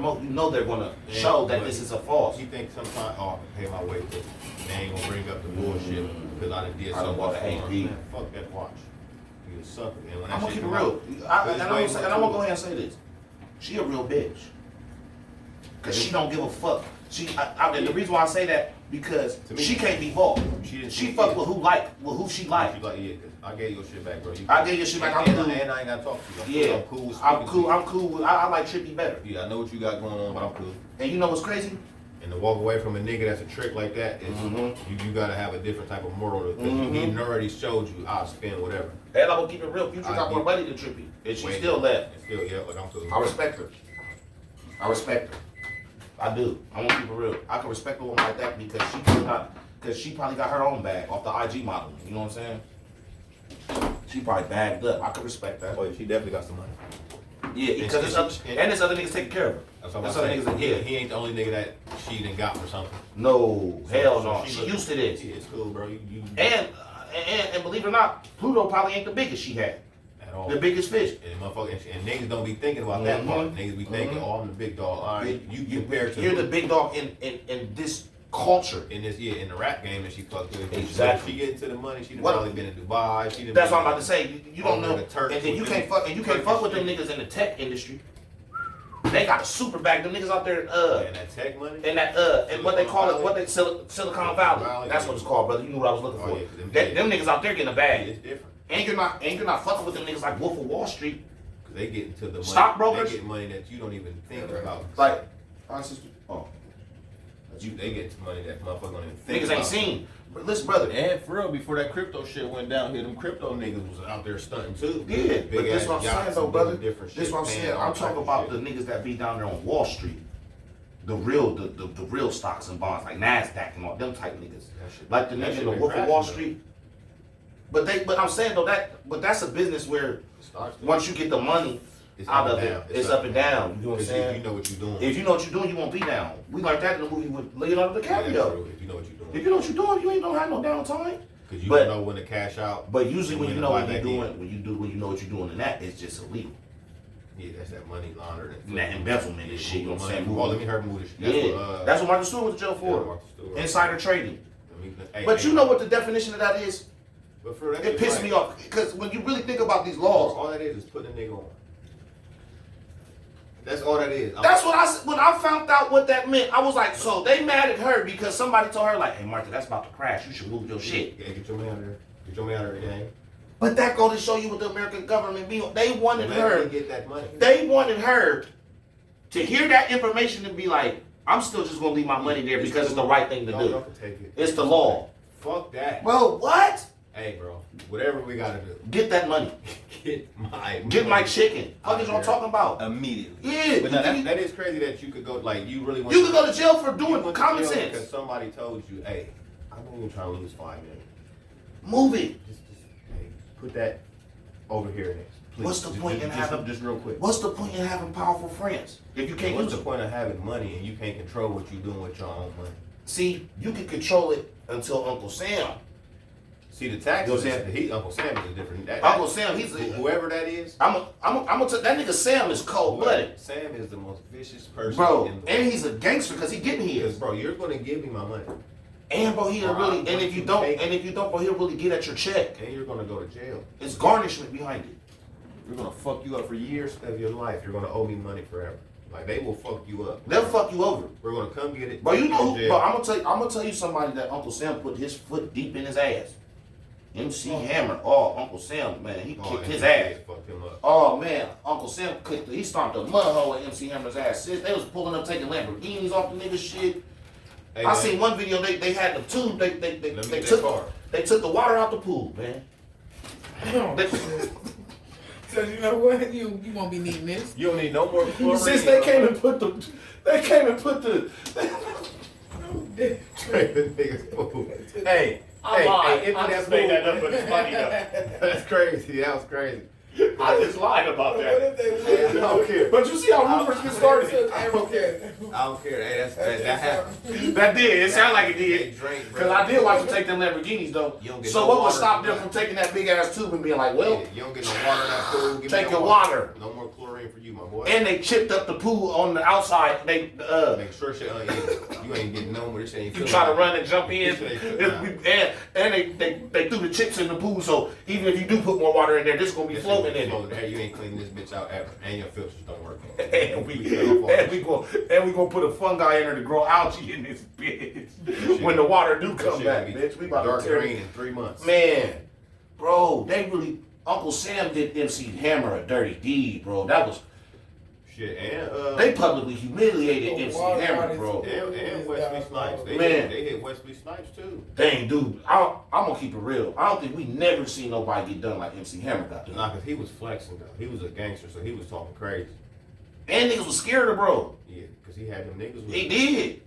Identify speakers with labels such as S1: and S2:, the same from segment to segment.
S1: promote, you know they're gonna show that this is a false.
S2: You think sometimes, oh, I can pay my way to, they ain't gonna bring up the bullshit because I done did something.
S1: bought an AP.
S2: Fuck that watch. You a sucker, man. When that
S1: I'm gonna
S2: shit
S1: keep it
S2: come
S1: real.
S2: out,
S1: And I'm gonna go ahead and say this. She a real bitch. Cause she don't give a fuck. And the reason why I say that, because she can't be bought. She fuck with who she like.
S2: Yeah, cause I gave your shit back, bro.
S1: I gave your shit back.
S2: And I ain't gotta talk to you.
S1: Yeah, I'm cool. I'm cool with. I like Trippy better.
S2: Yeah, I know what you got going on, but I'm cool.
S1: And you know what's crazy?
S2: And to walk away from a nigga that's a trick like that, is you gotta have a different type of moral. Because he already showed you I'll spend whatever.
S1: And I'm gonna keep it real. Future got more money than Trippy, and she still left.
S2: Yeah, like I'm cool.
S1: I respect her. I do. I want to keep it real. I can respect a woman like that because she probably got her own bag off the IG model. You know what I'm saying? She probably bagged up. I can respect that.
S2: Oh, yeah, she definitely got some money.
S1: Yeah, because there's other niggas taking care of her.
S2: That's other niggas that he ain't the only nigga that she done got for something.
S1: No, hell no. She used to this.
S2: Yeah, it's cool, bro.
S1: And believe it or not, Pluto probably ain't the biggest she had. At all. The biggest fish.
S2: And niggas don't be thinking about that part. Niggas be thinking, oh, I'm the big dog. All right, you compare to
S1: you're the big dog in this culture.
S2: In the rap game that she fucked with.
S1: Exactly.
S2: She get into the money. She done probably been in Dubai.
S1: That's what I'm about to say. You don't know. And then you can't fuck with them niggas in the tech industry. They got a super bag. Them niggas out there,
S2: and that tech money,
S1: and that and what they call it, Silicon Valley. That's what it's called, brother. You knew what I was looking for. Them niggas out there getting a bag.
S2: It's different.
S1: And you're not fucking with them niggas like Wolf of Wall Street.
S2: Cause they get into the money.
S1: Stockbrokers.
S2: They get money that you don't even think about.
S1: Like,
S2: they get into money that motherfucker don't even think
S1: niggas
S2: about.
S1: ain't seen. But listen, brother.
S2: And for real, before that crypto shit went down here, them crypto niggas was out there stunting too.
S1: Yeah, but this what I'm saying though, brother. This what I'm saying. I'm talking about the niggas that be down there on Wall Street. The real stocks and bonds, like NASDAQ and all them type niggas. Like the nigga in the Wolf of Wall Street. But I'm saying though that's a business where once you get the money out of it, it's up and down. You know what I'm saying?
S2: If you know what you're doing.
S1: If you know what you're doing, you won't be down. We learned that in the movie with Leonardo DiCaprio.
S2: If you know what you're doing.
S1: If you know what you're doing, you ain't gonna have no downtime.
S2: Because you don't know when to cash out.
S1: But usually when you know what you're doing, when you know what you're doing in that, it's just illegal.
S2: Yeah, that's that money laundering.
S1: That embezzlement and shit. You know what I'm saying?
S2: Oh, let me move this
S1: shit. Yeah, that's what Martha Stewart went to jail for. Insider trading. But you know what the definition of that is? It pissed me off because when you really think about these laws,
S2: all that is putting a nigga on. That's all that is.
S1: That's what when I found out what that meant. I was like, so they mad at her because somebody told her like, hey Martha, that's about to crash. You should move your shit.
S2: Yeah, get your man out of there. Get your man out of there, gang.
S1: But that go to show you what the American government be. They wanted her
S2: to get that money.
S1: They wanted her to hear that information and be like, I'm still just gonna leave my money there because it's the right thing to do. It's the law.
S2: Fuck that.
S1: Well, what?
S2: Hey, bro, whatever we gotta do.
S1: Get that money. Get my chicken. What is y'all talking about?
S2: Immediately.
S1: Yeah.
S2: But now that is crazy that you could go, like, you really want
S1: You could go to jail for doing common sense.
S2: Because somebody told you, hey, I'm only trying to lose $5 million.
S1: Move it.
S2: Just hey, put that over here next. Please.
S1: What's the point in having
S2: just real quick?
S1: What's the point in having powerful friends if you can't use them?
S2: What's the point of having money and you can't control what you're doing with your own money?
S1: See, you can control it until Uncle Sam.
S2: See the taxes. Uncle Sam is a different.
S1: Uncle Sam, he's
S2: whoever that is.
S1: I'm gonna tell that nigga Sam is cold blooded.
S2: Sam is the most vicious person,
S1: bro, and he's a gangster because he getting his.
S2: Bro, you're gonna give me my money.
S1: And bro, and if you don't, bro, he'll really get at your check.
S2: And you're gonna go to jail.
S1: It's garnishment behind it.
S2: We're gonna fuck you up for years of your life. You're gonna owe me money forever. Like they will fuck you up.
S1: They'll fuck you over.
S2: We're gonna come get it.
S1: But you know, but I'm gonna tell you somebody that Uncle Sam put his foot deep in his ass. MC Hammer, Uncle Sam, man, he kicked his ass.
S2: Fucked him up.
S1: Oh man, Uncle Sam he stomped a mud hole at MC Hammer's ass. They was pulling up, taking Lamborghinis off the nigga's shit. Hey, I seen one video. They had the tube. They took the water out the pool, man.
S3: So you know what? You won't be needing this.
S2: You don't need no more chlorine.
S1: Since they came and put the.
S2: Hey,
S1: I'm not saying that, but it's funny though.
S2: That's crazy. That was crazy.
S1: I just lied about
S3: What
S1: that.
S3: if they win?
S2: I don't care.
S1: But you see how rumors get started?
S2: I don't care. Hey, that happened.
S1: That did. It sounded like it
S2: They
S1: did.
S2: drink, bro.
S1: Because I did watch them take them Lamborghinis, though.
S2: You don't get
S1: So
S2: no
S1: what would
S2: water
S1: stop
S2: from
S1: them
S2: that.
S1: from taking that big-ass tube and being like, well,
S2: You don't get no water in that pool. Give me
S1: take
S2: no
S1: your water.
S2: No more chlorine for you, my boy.
S1: And they chipped up the pool on the outside. They
S2: Make sure shit uneven. You ain't getting no more. This shit ain't
S1: You
S2: feeling
S1: try to
S2: like
S1: run and jump in,
S2: This shit ain't
S1: and they threw the chips in the pool, so even if you do put more water in there, this is gonna be
S2: This
S1: floating
S2: shit
S1: in
S2: floating
S1: it.
S2: there. You ain't cleaning this bitch out ever, and your filters don't work.
S1: And we gonna put a fungi in there to grow algae in this bitch when the water do come back, bitch. We about
S2: dark
S1: to tear
S2: green in 3 months.
S1: Man, bro, they really Uncle Sam did MC Hammer a dirty deed, bro. That was
S2: Shit, and
S1: they publicly humiliated MC Hammer, bro.
S2: and Wesley Snipes. They hit Wesley Snipes too.
S1: Dang, dude, I'm gonna keep it real. I don't think we never seen nobody get done like MC Hammer got done.
S2: Nah, cause he was flexing though. He was a gangster, so he was talking crazy.
S1: And niggas was scared of bro.
S2: Yeah, cause he had them niggas with
S1: He
S2: him.
S1: did.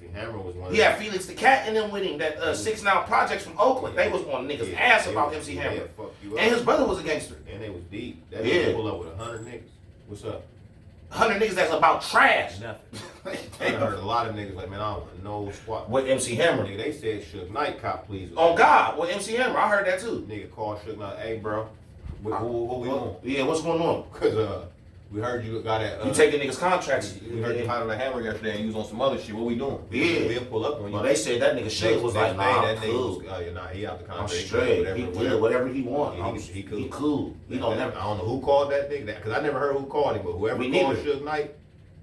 S2: MC Hammer was one.
S1: He had Felix the Cat and them with him. That 6 9 Projects from Oakland. They was on niggas' ass about MC Hammer.
S2: Fuck you up.
S1: And his brother was a gangster.
S2: And they was deep. That
S1: Yeah.
S2: nigga pull up with 100 niggas. What's up?
S1: 100 niggas that's about trash.
S2: Nothing. I heard a lot of niggas like, man, I don't want no squat.
S1: With MC Hammer.
S2: Nigga, they said Suge Knight cop, please.
S1: On God, with MC Hammer. I heard that too.
S2: Nigga called Suge Knight, hey, bro, what we on?
S1: Yeah, what's going on?
S2: Cause we heard you got that.
S1: You taking niggas' contracts.
S2: We heard you hot on the hammer yesterday and you was on some other shit. What we doing?
S1: Yeah.
S2: We'll pull up on you.
S1: Well, they said that nigga Shea was like, nah,
S2: that
S1: I'm
S2: nigga
S1: cool.
S2: was, he out the
S1: I'm
S2: contract.
S1: straight. He did whatever he want.
S2: Yeah, he cool.
S1: He cool. He don't never.
S2: I don't know who called that nigga, because I never heard who called him, but whoever
S1: Me
S2: called
S1: neither.
S2: Suge Knight,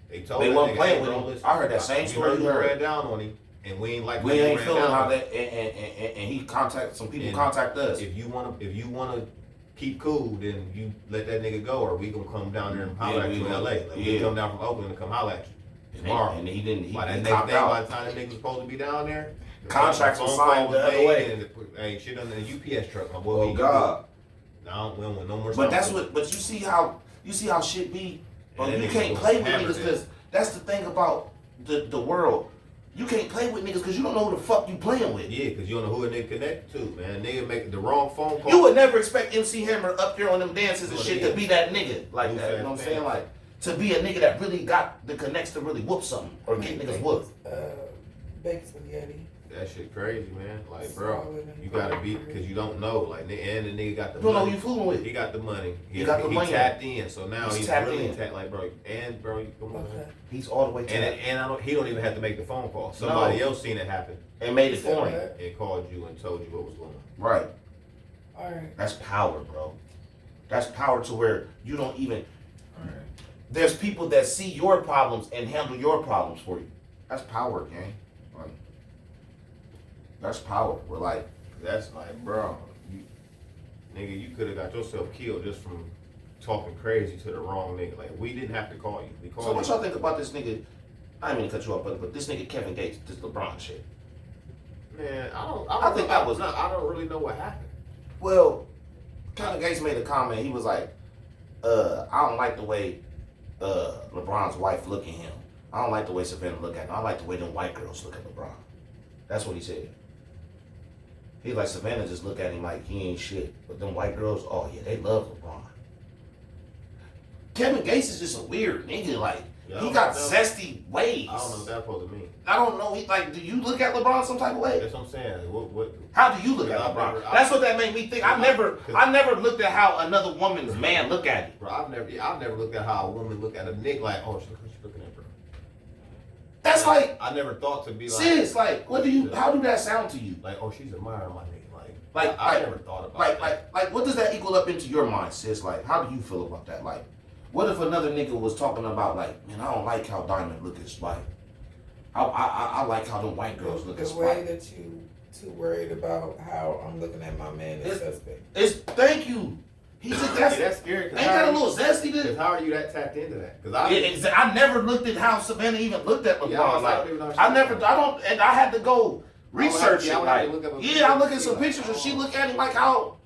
S2: they told
S1: They
S2: that
S1: wasn't
S2: nigga,
S1: playing
S2: hey,
S1: with
S2: bro,
S1: him.
S2: listen,
S1: I heard that same story
S2: heard
S1: you
S2: you
S1: heard.
S2: ran down on him, and we ain't like
S1: We
S2: when you
S1: ain't
S2: ran
S1: feeling
S2: down
S1: how
S2: on him.
S1: that, and he contacted some people.
S2: And
S1: Contact us.
S2: If you wanna keep cool, then you let that nigga go, or we gonna come down there and holler at you in LA. Like, we come down from Oakland and come holler at you tomorrow.
S1: And he didn't. He
S2: By that
S1: copped
S2: next day, by
S1: out.
S2: the time the nigga was supposed to be down there, the
S1: Contracts
S2: phone
S1: was
S2: call
S1: signed the other
S2: made,
S1: way.
S2: and ain't shit under the UPS truck, my boy.
S1: Oh God.
S2: No, we don't want no more.
S1: But that's
S2: stuff.
S1: what. But you see how shit be. Bro,
S2: And
S1: you
S2: that
S1: can't
S2: nigga
S1: play with
S2: hammered
S1: niggas because that's the thing about the world. You can't play with niggas because you don't know who the fuck you playing with.
S2: Yeah, because you don't know who a nigga connected to, man. Nigga make the wrong phone call.
S1: You would never expect MC Hammer up there on them dances and
S2: Well,
S1: shit
S2: yeah.
S1: to be that nigga like
S2: Who
S1: that. You know what I'm
S2: said
S1: saying?
S2: that?
S1: Like to be a nigga that really got the connects to really whoop something or get niggas whooped.
S3: Baked spaghetti.
S2: That shit crazy, man. Like,
S3: Solid
S2: bro,
S3: and
S2: you gotta be, because you don't know. Like, and the nigga got the
S1: You don't know
S2: money.
S1: who you fooling with.
S2: He got the money.
S1: He got the money.
S2: He tapped in, so now
S1: He's
S2: he's
S1: tapped
S2: really
S1: in.
S2: tapped. Like, bro, and bro, come on, man.
S1: He's all the way
S2: And
S1: to
S2: he don't even have to make the phone call. Somebody else seen it happen
S1: and made it for him.
S2: and called you and told you what was going on.
S1: Right.
S3: Alright.
S1: That's power, bro. That's power to where you don't even.
S3: Alright.
S1: There's people that see your problems and handle your problems for you. That's power, gang. Like, that's power. We're like,
S2: That's like, bro, nigga, you could have got yourself killed just from talking crazy to the wrong nigga. Like, we didn't have to call you. We called
S1: so what
S2: you.
S1: y'all think about this nigga? I didn't mean to cut you off, but this nigga Kevin Gates, this LeBron shit.
S2: Man,
S1: I think that was-
S2: I don't really know what happened.
S1: Well, Kevin Gates made a comment. He was like, I don't like the way LeBron's wife look at him. I don't like the way Savannah look at him. I like the way them white girls look at LeBron. That's what he said. He like Savannah just look at him like he ain't shit. But them white girls, oh yeah, they love LeBron. Kevin Gates is just a weird nigga. Like,
S2: Yeah,
S1: he
S2: I
S1: got
S2: don't know.
S1: zesty ways.
S2: I don't know what that's supposed to mean.
S1: I don't know. He, like, do you look at LeBron some type of way?
S2: That's what I'm saying. What?
S1: How do you look at
S2: Yeah, I've
S1: LeBron?
S2: never-
S1: That's what that made me think. I never looked at how another woman's man look at him.
S2: Bro, I've never looked at how a woman look at a nigga like, oh, she's looking at bro.
S1: That's like,
S2: I never thought to be like,
S1: sis, like, what do you? How do that sound to you?
S2: like, oh, she's admiring my nigga.
S1: Like,
S2: I never thought about
S1: Like, what does that equal up into your mind, sis? Like, how do you feel about that? Like, what if another nigga was talking about, like, man, I don't like how Diamond look at Spike. I like how them white girls look at
S3: The way
S1: Spike.
S3: that you too worried about how I'm looking at my man is suspect.
S1: It's thank you. He just
S2: that's scary.
S1: Ain't that a little zesty?
S2: Because how are you that tapped into that? Because
S1: I never looked at how Savannah even looked at LeBron.
S2: Yeah, I
S1: like,
S2: don't even know
S1: I
S2: she-
S1: never, I don't, and I had to go research
S2: I
S1: it.
S2: would have to
S1: Like,
S2: look up a
S1: yeah, I
S2: picture
S1: look at
S2: and
S1: some
S2: see, like,
S1: pictures and she
S2: oh.
S1: look at him like how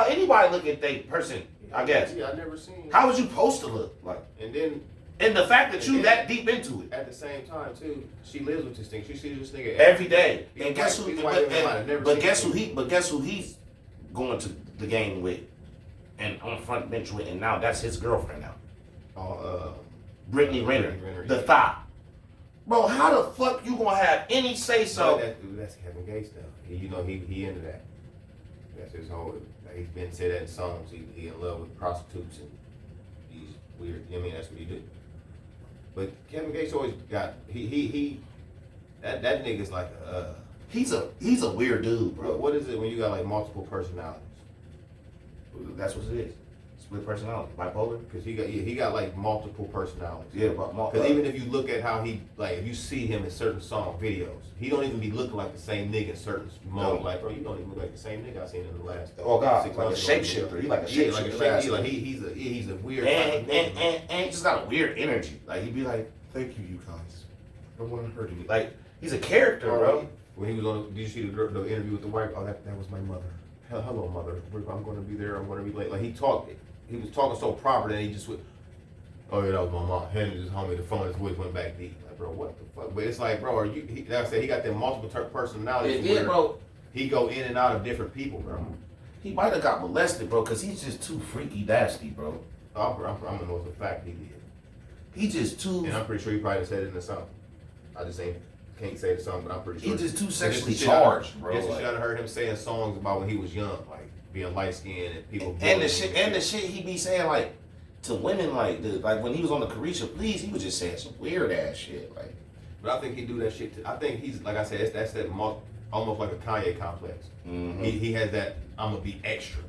S1: anybody look at they person. I guess.
S2: Yeah, I never seen.
S1: How was you supposed to look like?
S2: And then
S1: And the fact that you
S2: And
S1: that deep into it
S2: at the same time too, she lives with this thing. She sees this nigga
S1: every day.
S2: He's
S1: And guess
S2: white-
S1: who?
S2: he's white, everybody never
S1: But
S2: seen
S1: guess
S2: him.
S1: who he? But guess who he's going to the game with? and on front bench with, and now that's his girlfriend now. Brittany Renner, the thought. Bro, how the fuck you gonna have any say so?
S2: That's Kevin Gates though. He into that. That's his whole. He's been said that in songs. He in love with prostitutes and he's weird. I mean, that's what he do. But Kevin Gates always got that nigga's like
S1: he's a weird dude, bro.
S2: What is it when you got like multiple personalities?
S1: That's what it is. Split personality, bipolar.
S2: Because he got like multiple personalities.
S1: Yeah, but
S2: because even if you look at how he like, if you see him in certain song videos, he don't even be looking like the same nigga in certain moments. Like, bro, you don't even look like the same nigga I seen in the last.
S1: Oh God,
S2: 6
S1: like a
S2: months
S1: shapeshifter. He like a shapeshifter.
S2: Like he's a weird.
S1: And he just got a weird energy. Like he'd be like, "Thank you, you guys. I don't want to hurt you." Like he's a character, bro.
S2: When he was on, did you see the interview with the wife? Oh, that was my mother. Hello, mother. I'm going to be there. I'm going to be late. Like he was talking so proper that he just went, "Oh yeah, that was my mom." Henry just homie the phone. His voice went back deep. Like, bro, what the fuck? But it's like, bro, are you? Like I said, he got them multiple personalities.
S1: Yeah, bro.
S2: He go in and out of different people, bro.
S1: He might have got molested, bro, because he's just too freaky nasty, bro.
S2: I'm gonna know it's a fact he did.
S1: He just too.
S2: And I'm pretty sure he probably said it in the song. I just can't say the song, but I'm pretty sure.
S1: He's just too sexually charged, bro.
S2: Yes, you heard him saying songs about when he was young, like being light skinned and people.
S1: And the shit he be saying like to women, like when he was on the Carisha Please, he was just saying some weird ass shit, like.
S2: But I think he do that shit too. I think he's like I said, that's that almost like a Kanye complex.
S1: Mm-hmm.
S2: He has that I'm gonna be extra.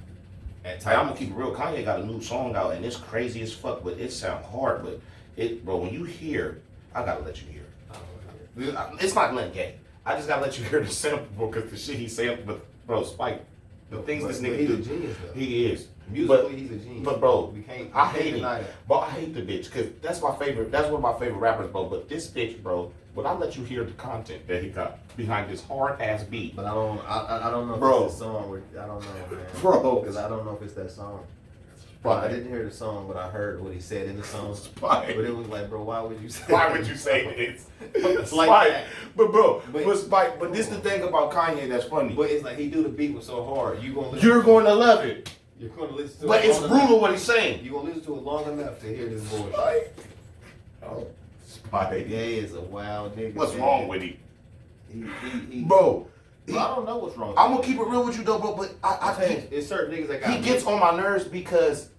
S1: At times. I'm gonna keep it real. Kanye got a new song out and it's crazy as fuck, but it sound hard. But bro, when you hear, I gotta let you hear. It's not nothing gay. I just gotta let you hear the sample because the shit he sampled, but bro, Spike, the things this nigga do,
S2: he's a genius though.
S1: He is.
S2: Musically, he's a genius.
S1: But bro,
S2: we can't
S1: hate
S2: deny
S1: it.
S2: that.
S1: But I hate the bitch because that's my favorite. That's one of my favorite rappers, bro. But this bitch, bro, would I let you hear the content that he got behind this hard ass beat?
S2: But I don't know
S1: bro.
S2: If it's the song. I don't know, man.
S1: Bro,
S2: because I don't know if it's that song.
S1: Spike.
S2: I didn't hear the song, but I heard what he said in the song.
S1: Spike.
S2: But it was like, bro, why would you say?
S1: Why would you say this?
S2: Like
S1: Spike.
S2: that.
S1: But bro, but Spike. But this the thing about Kanye that's funny.
S2: But it's like he do the beat was so hard. You're
S1: going to love it.
S2: You're going to listen to it.
S1: But it's brutal what he's saying.
S2: You're going to listen to it long enough to hear this bullshit.
S1: Oh, Spike.
S2: Yeah, is a wild nigga.
S1: What's wrong with him?
S2: He
S1: bro.
S2: I don't know what's wrong.
S1: I'm gonna keep it real with you though, bro. But I think
S2: it's certain niggas that got.
S1: He gets on my nerves because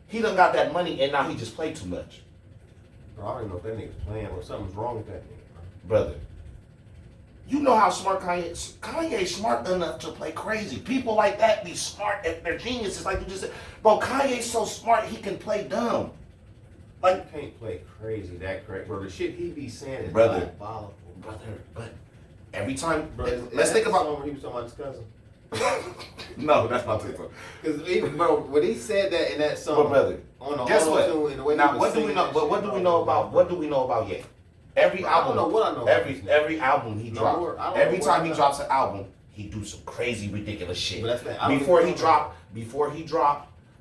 S1: he done got that money and now he just played too much.
S2: Bro, I don't even know if that nigga's playing or something's wrong with that nigga,
S1: brother. You know how smart Kanye's smart enough to play crazy. People like that be smart if they're geniuses, like you just said. Bro, Kanye's so smart he can play dumb.
S2: Like you can't play crazy that crazy. Bro, the shit he be saying is
S1: diabolical. Brother, but every time,
S2: bro,
S1: let's think about
S2: when he was talking about his cousin.
S1: No, that's not it.
S2: Because even bro, when he said that in that song,
S1: but brother, guess what? Now, what do we know? But what do we know about? What do we know about Ye? Every album,
S2: I don't know what I know.
S1: Every album he drops. Every time he drops an album, he do some crazy, ridiculous shit. Before he dropped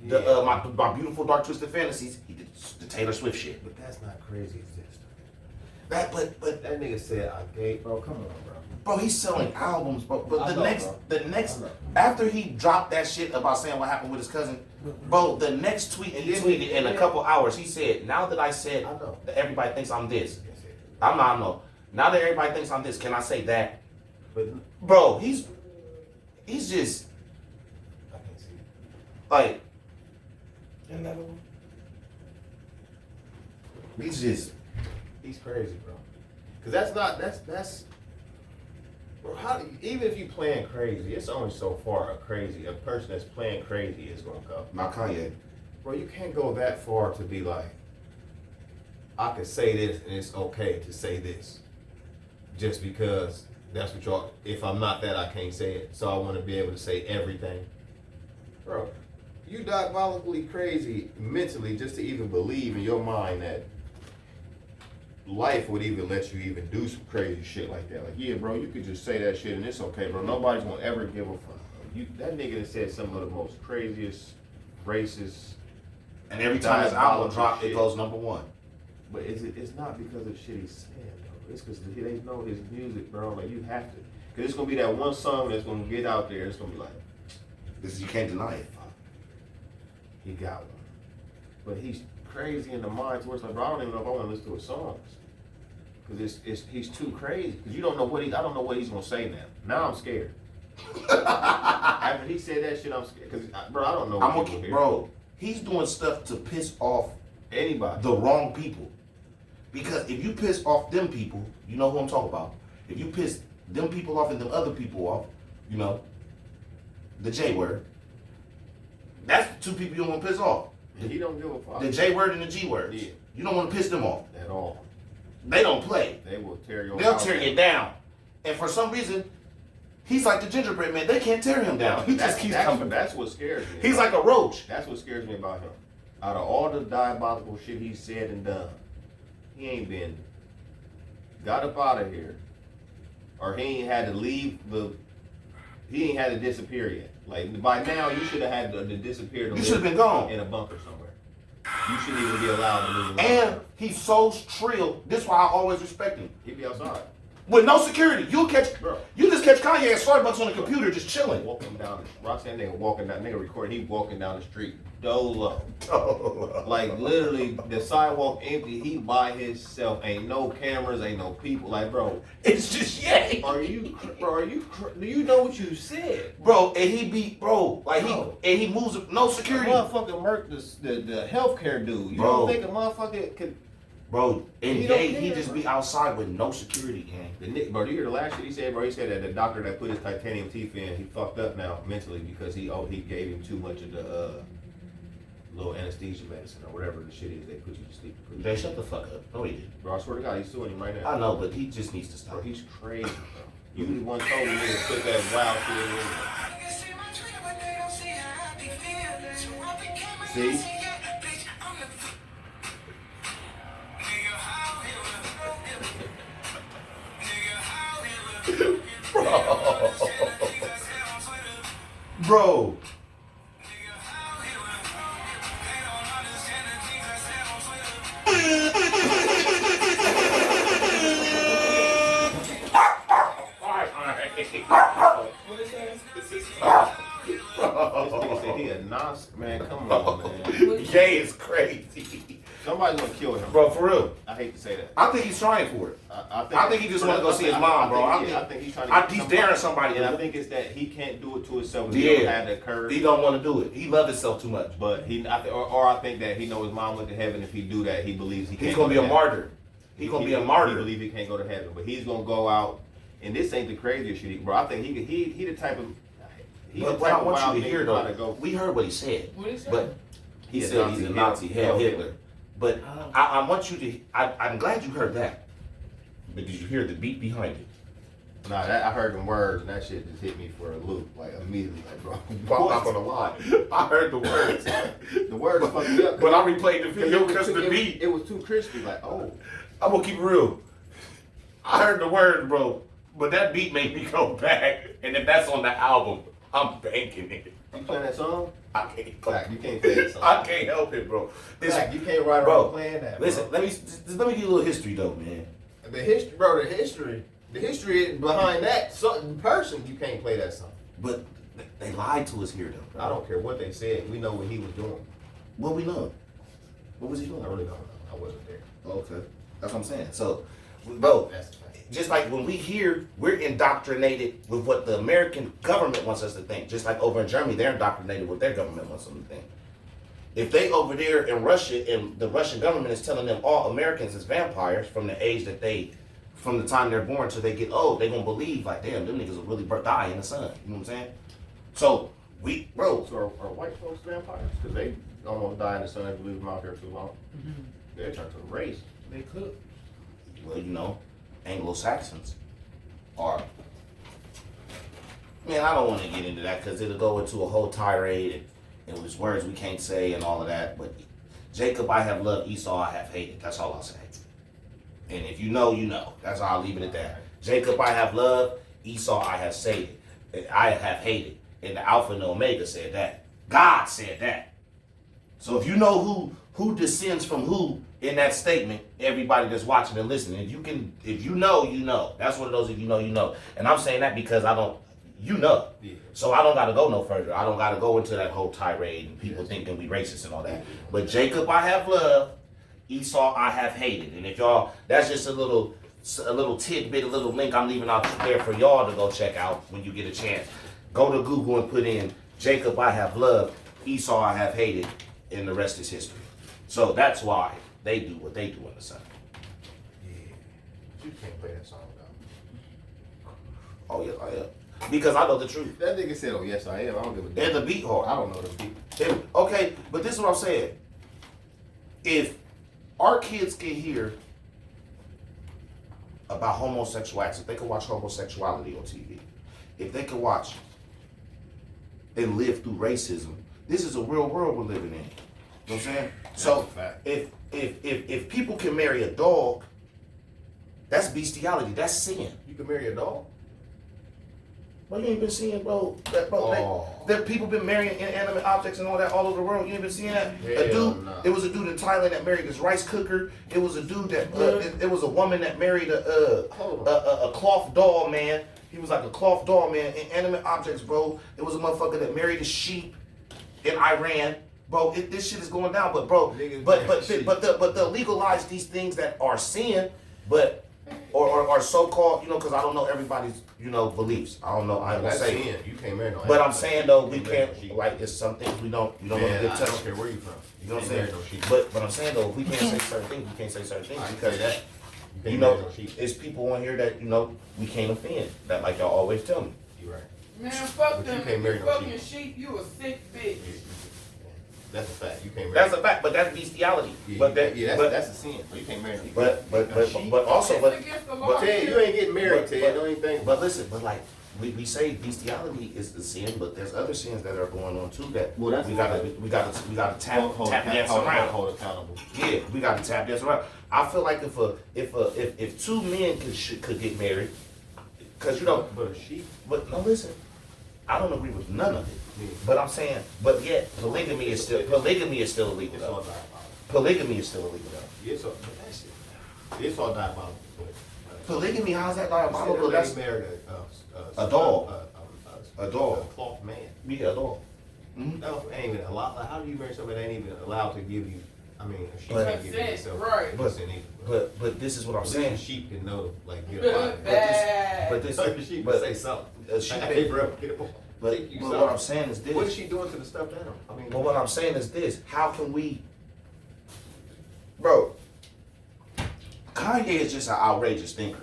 S1: the my beautiful dark twisted fantasies, he did the Taylor Swift shit.
S2: But that's not crazy as this.
S1: But
S2: that nigga said I gave, bro. Come on, bro.
S1: Bro, he's selling albums, bro. But the next, after he dropped that shit about saying what happened with his cousin, bro, the next tweet he tweeted in a couple hours, he said, "Now that I said that everybody thinks I'm this, I'm not. No. Now that everybody thinks I'm this, can I say that?"
S2: But
S1: bro, he's just
S2: I can't see it.
S1: Like
S3: another one.
S2: He's crazy, bro. Cause that's. Bro, even if you playing crazy, it's only so far a person that's playing crazy is gonna go.
S1: Not Kanye.
S2: Bro, you can't go that far to be like, I could say this and it's okay to say this. Just because that's what y'all, if I'm not that, I can't say it. So I want to be able to say everything. Bro, you diabolically crazy mentally just to even believe in your mind that life would even let you even do some crazy shit like that. Like, yeah, bro, you could just say that shit and it's okay, bro. Nobody's gonna ever give a fuck. That nigga that said some of the most craziest, racist,
S1: and every time his album drops, it goes #1.
S2: But it's not because of shit he's saying, though. It's because they know his music, bro. Like, you have to. Because it's gonna be that one song that's gonna get out there. It's gonna be like,
S1: you can't deny it.
S2: he got one. But he's crazy in the mind towards like, bro, I don't even know if I want to listen to his songs. Cause he's too crazy. Cause you don't know I don't know what he's gonna say now. Now I'm scared. After he said that shit, I'm scared. Cause bro, I don't know what people hear.
S1: Bro, he's doing stuff to piss off
S2: anybody,
S1: the wrong people. Because if you piss off them people, you know who I'm talking about. If you piss them people off and them other people off, you know, the J word. That's the two people you don't want to piss off.
S2: And he don't give a fuck.
S1: The J word and the G word.
S2: Yeah.
S1: You don't want to piss them off.
S2: At all.
S1: They don't play.
S2: They will tear you.
S1: They'll tear you down. And for some reason, he's like the gingerbread man. They can't tear him down. He just keeps coming.
S2: That's what scares me.
S1: He's like a roach.
S2: That's what scares me about him. Out of all the diabolical shit he's said and done, he ain't been got up out of here, or he ain't had to leave he ain't had to disappear yet. Like by now, you should have had to disappear.
S1: You should have been gone
S2: in a bunker somewhere. You shouldn't even be allowed to move.
S1: And he's so trill. This is why I always respect him.
S2: He'd be outside
S1: with no security. You just catch Kanye at Starbucks on the computer, just chilling.
S2: Walking down, Roxanne nigga walking down, nigga recording. He walking down the street, dolo. Like literally, the sidewalk empty. He by himself. Ain't no cameras. Ain't no people. Like, bro,
S1: it's just yay.
S2: Do you know what you said,
S1: bro? And he he moves no security.
S2: Motherfucker murked the healthcare dude. You
S1: bro,
S2: don't think a motherfucker could?
S1: Bro, and he just be outside with no security, gang.
S2: Bro, you hear the last shit he said, bro? He said that the doctor that put his titanium teeth in, he fucked up now mentally because he gave him too much of the little anesthesia medicine or whatever the shit is they put you to sleep.
S1: Jay, shut the fuck up. No, he didn't.
S2: Bro, I swear to God, he's suing him right now.
S1: I know, but he just needs to stop.
S2: Bro, he's crazy, bro. You the one told me to put that wild shit in. See?
S1: Bro.
S3: What is that?
S2: He a nonsense, man. Come on, man.
S1: Jay is crazy.
S2: Somebody's gonna kill him,
S1: bro. For real.
S2: I hate to say that.
S1: I think he's trying for it. I think he just want to go see his mom, bro.
S2: I think he's trying to.
S1: He's daring somebody,
S2: and I think it's that he can't do it to himself.
S1: He
S2: don't have that courage.
S1: He don't want to do it. He loves himself too much.
S2: But I think that he knows his mom went to heaven. If he do that, he believes he can't.
S1: He's gonna be a martyr. He's gonna be a martyr.
S2: He believes he can't go to heaven, but he's gonna go out. And this ain't the craziest shit, bro. I think he the type of.
S1: But what I want you to hear though, we heard what he said.
S3: What he said?
S1: But he said he's a Nazi, hell Hitler. But I want you to. I'm glad you heard that. But did you hear the beat behind it?
S2: Nah, I heard them words and that shit just hit me for a loop, like immediately, like bro.
S1: I'm not gonna lie. I heard the words.
S2: The words fucked me up.
S1: But I replayed the video because of the beat.
S2: It was too crispy, like oh.
S1: I'm gonna keep it real. I heard the words, bro. But that beat made me go back. And if that's on the album, I'm banking it.
S2: You playing that song?
S1: I can't.
S2: Clack, you can't play that song.
S1: I can't help it, bro.
S2: Clack, you can't ride around playing that.
S1: Listen,
S2: bro.
S1: let me give you a little history though, man.
S2: The history, bro. The history behind that person, you can't play that song.
S1: But they lied to us here, though. Bro.
S2: I don't care what they said. We know what he was doing.
S1: What we know? What was he doing?
S2: I really don't know. I wasn't there.
S1: Okay, that's what I'm saying. So, bro, just like when we hear, we're indoctrinated with what the American government wants us to think. Just like over in Germany, they're indoctrinated with what their government wants them to think. If they over there in Russia and the Russian government is telling them all Americans is vampires from the age that from the time they're born till they get old, they gonna believe like, damn, them niggas will really die in the sun. You know what I'm saying? So
S2: So are white folks vampires? Because they almost die in the sun if we leave them out there too long. Mm-hmm. They're turned to a race.
S3: They could.
S1: Well, Anglo-Saxons are. Man, I don't want to get into that because it'll go into a whole tirade and it was words we can't say and all of that. But Jacob, I have loved. Esau, I have hated. That's all I'll say. And if you know, you know. That's how I'll leave it at that. Jacob, I have loved. Esau, I have hated. I have hated. And the Alpha and the Omega said that. God said that. So if you know who descends from who in that statement, everybody that's watching and listening, if you know, you know. That's one of those if you know, you know. And I'm saying that because You know.
S2: Yeah.
S1: So I don't gotta go no further. I don't gotta go into that whole tirade and people thinking we racist and all that. But Jacob I have loved, Esau I have hated. And if y'all, that's just a little tidbit, a little link I'm leaving out there for y'all to go check out when you get a chance. Go to Google and put in Jacob I have loved, Esau I have hated, and the rest is history. So that's why they do what they do in the sun.
S2: Yeah. You can't play that song though.
S1: Oh yeah, I am. Because I know the truth.
S2: That nigga said, "Oh yes, I am." I don't give a damn.
S1: And the beat hard.
S2: I don't know the beat.
S1: Okay, but this is what I'm saying. If our kids can hear about homosexuality, if they can watch homosexuality on TV, if they can watch and live through racism, this is a real world we're living in. You know what I'm saying? So if people can marry a dog, that's bestiality. That's sin.
S2: You can marry a dog.
S1: Well, you ain't been seeing, bro. That people been marrying inanimate objects and all that all over the world. You ain't been seeing that.
S2: Nah.
S1: It was a dude in Thailand that married this rice cooker. It was a dude that it was a woman that married a cloth doll man. He was like a cloth doll man. Inanimate objects, bro. It was a motherfucker that married a sheep in Iran. Bro, this shit is going down. But bro, but they'll legalize these things that are sin, but or so-called, because I don't know everybody's, beliefs. I don't know. I ain't gonna say.
S2: You can't marry no.
S1: But I'm saying though, we can't, like, it's some things we don't know the good
S2: I
S1: tell.
S2: don't care where you from.
S1: You know what I'm saying?
S2: No
S1: But I'm saying though, if we can't say certain things, we can't say certain things because
S2: that.
S1: it's people on here that we can't offend. That like y'all always tell me.
S2: You right.
S3: Man, fuck
S2: But
S3: them.
S2: you can't marry
S3: You
S2: no
S3: fucking
S2: sheep.
S3: sheep. You a sick bitch.
S2: That's a fact. You can't marry.
S1: That's a fact, but that's bestiality.
S2: Yeah,
S1: But
S2: that's a sin. You can't marry.
S1: but also
S3: It's against the law.
S2: Ted, you ain't getting married, Ted. Don't even think.
S1: But listen, but like we say bestiality is the sin, but there's other sins that are going on too that we gotta tap dance around.
S2: Hold accountable.
S1: Yeah, we gotta tap dance around. I feel like if two men could get married, because
S2: But a sheep.
S1: but no, listen, I don't agree with none of it.
S2: Yeah.
S1: But I'm saying, but yet polygamy is still illegal.
S2: It's all
S1: Though.
S2: diabolical.
S1: Polygamy is still illegal. Though.
S2: It's all diabolical.
S1: Polygamy, how's that diabolical? That's
S2: married
S1: a dog. A
S2: A
S1: dog.
S2: cloth man.
S1: Yeah, a dog. Mm-hmm.
S2: No, ain't even allowed. Like, how do you marry somebody that ain't even allowed to give you? I mean, a sheep
S1: But-
S2: can't give you itself.
S3: Right.
S1: But this is what I'm saying.
S2: A sheep can know, like, get up.
S1: But this,
S2: A sheep
S1: but
S2: can say something.
S1: a sheep.
S2: Hey, bro, get up.
S1: But
S2: Take you
S1: what
S2: something.
S1: I'm saying is this.
S2: What is she doing to the stuffed animal? I mean,
S1: But what I'm saying is this: how can we, bro? Kanye is just an outrageous thinker.